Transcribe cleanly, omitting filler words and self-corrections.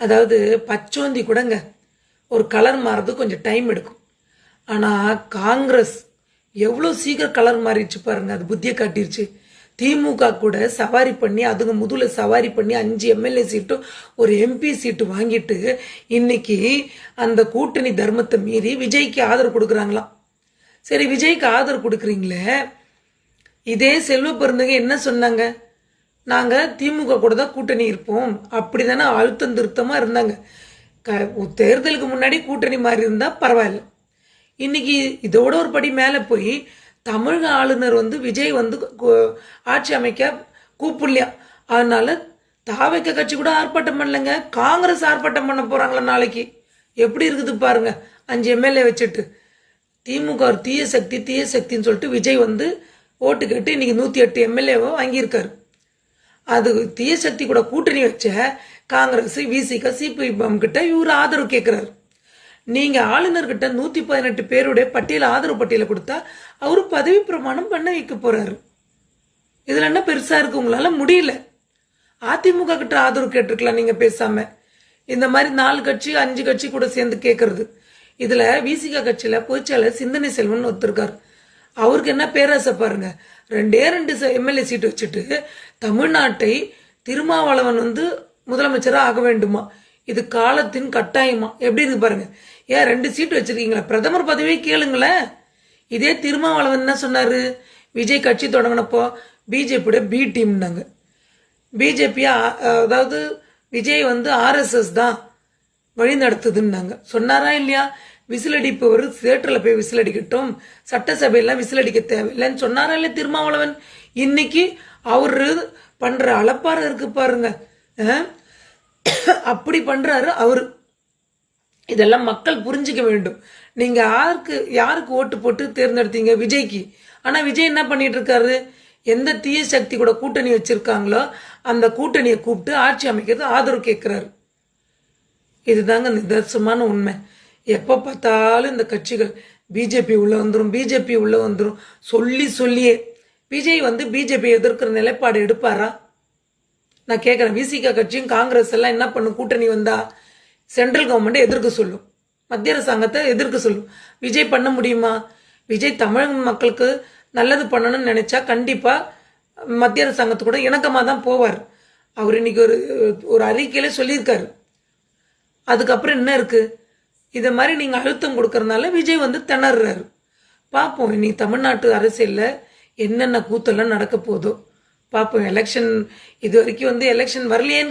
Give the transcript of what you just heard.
அதாவது பச்சோந்தி கூடங்க ஒரு கலர் மாறுறது கொஞ்சம் டைம் எடுக்கும். ஆனால் காங்கிரஸ் எவ்வளோ சீக்கிரம் கலர் மாறிடுச்சு பாருங்க, அது புத்தியை காட்டிருச்சு. திமுக கூட சவாரி பண்ணி அதுங்க முதுல சவாரி பண்ணி 5 எம்எல்ஏ சீட்டும் ஒரு எம்பி சீட்டு வாங்கிட்டு இன்னைக்கு அந்த கூட்டணி தர்மத்தை மீறி விஜய்க்கு ஆதரவு கொடுக்குறாங்களாம். சரி, விஜய்க்கு ஆதரவு கொடுக்குறீங்களே, இதே செல்வ பெருந்தகை என்ன சொன்னாங்க? நாங்கள் திமுக கூட தான் கூட்டணி இருப்போம் அப்படி தானே அழுத்தம் திருத்தமாக இருந்தாங்க. தேர்தலுக்கு முன்னாடி கூட்டணி மாதிரி இருந்தால் பரவாயில்ல. இன்னைக்கு இதோட ஒரு படி மேலே போய் தமிழக ஆளுநர் விஜய் ஆட்சி அமைக்க கூப்பிடலையா, அதனால தாவைக்க கட்சி கூட ஆர்ப்பாட்டம் பண்ணலங்க, காங்கிரஸ் ஆர்ப்பாட்டம் பண்ண போறாங்களா நாளைக்கு. எப்படி இருக்குது பாருங்க, 5 எம்எல்ஏ வச்சுட்டு. திமுக ஒரு தீய சக்தின்னு சொல்லிட்டு விஜய் ஓட்டு கேட்டு இன்னைக்கு 108 எம்எல்ஏவை வாங்கியிருக்காரு. அது தீய சக்தி கூட கூட்டணி வச்ச காங்கிரஸ், விசிக, சிபிஎம் கிட்ட இவர் ஆதரவு கேட்கிறாரு. நீங்க ஆளுநர்கிட்ட 118 பேருடைய பட்டியல ஆதரவு பட்டியலை கொடுத்தா அவரு பதவி பிரமாணம் பண்ண வைக்க போறாரு. இதுல என்ன பெருசா இருக்கு? உங்களால முடியல. அதிமுக கிட்ட ஆதரவு கேட்டிருக்கலாம் நீங்க பேசாம. இந்த மாதிரி 4 கட்சி 5 கட்சி கூட சேர்ந்து கேட்கறது. இதுல விசிக கட்சியில பொதுச்செயலர் சிந்தனை செல்வன் ஒருத்தருக்காரு. அவருக்கு என்ன பேராசை பாருங்க, 2 எம்எல்ஏ சீட்டு வச்சுட்டு தமிழ்நாட்டை திருமாவளவன் முதலமைச்சராக ஆக வேண்டுமா, இது காலத்தின் கட்டாயமா. எப்படி இருக்கு பாருங்க. ஏன் 2 சீட்டு வச்சிருக்கீங்களா, பிரதமர் பதவியை கேளுங்களேன். இதே திருமாவளவன் என்ன சொன்னாரு? விஜய் கட்சி தொடங்கினப்போ பிஜேபியோட பி டீம்னாங்க. பிஜேபி அதாவது விஜய் ஆர்எஸ்எஸ் தான் வழி நடத்துதுன்னாங்க. சொன்னாரா இல்லையா? விசிலடிப்பவர் தியேட்டர்ல போய் விசிலடிக்கட்டும், சட்டசபையெல்லாம் விசிலடிக்க தேவையில்லைன்னு சொன்னாரா இல்லையா திருமாவளவன்? இன்னைக்கு அவரு பண்ற அலப்பார இருக்கு பாருங்க, அப்படி பண்றாரு அவரு. இதெல்லாம் மக்கள் புரிஞ்சுக்க வேண்டும். நீங்க யாருக்கு ஓட்டு போட்டு தேர்ந்தெடுத்தீங்க? விஜய்க்கு. ஆனா விஜய் என்ன பண்ணிட்டு இருக்காரு? எந்த தீய சக்தி கூட கூட்டணி வச்சிருக்காங்களோ அந்த கூட்டணியை கூப்பிட்டு ஆட்சி அமைக்கிறது ஆதரவு கேட்கிறாரு. இதுதாங்க நிதர்சனமான உண்மை. எப்ப பார்த்தாலும் இந்த கட்சிகள் பிஜேபி உள்ள வந்துரும் சொல்லியே விஜய் பிஜேபி எதிர்க்கிற நிலைப்பாடு எடுப்பாரா? நான் கேட்கிறேன். விசிக கட்சியும் காங்கிரஸ் எல்லாம் என்ன பண்ணும்? கூட்டணி வந்தா சென்ட்ரல் கவர்மெண்ட் எதிர்க்க சொல்லும், மத்திய அரசாங்கத்தை எதிர்க்க சொல்லும். விஜய் பண்ண முடியுமா? விஜய் தமிழக மக்களுக்கு நல்லது பண்ணணும்னு நினைச்சா கண்டிப்பா மத்திய அரசாங்கத்து கூட இணக்கமா தான் போவார். அவர் இன்னைக்கு ஒரு அறிக்கையில சொல்லியிருக்காரு. அதுக்கப்புறம் என்ன இருக்கு? இதை மாதிரி நீங்க அழுத்தம் கொடுக்கறதுனால விஜய் திணறாரு. பார்ப்போம் இன்னைக்கு தமிழ்நாட்டு அரசியல்ல என்னென்ன கூத்தெல்லாம் நடக்க போதோ பார்ப்போம். எலெக்ஷன் இது வரைக்கும் எலெக்ஷன் வரலையேன்னு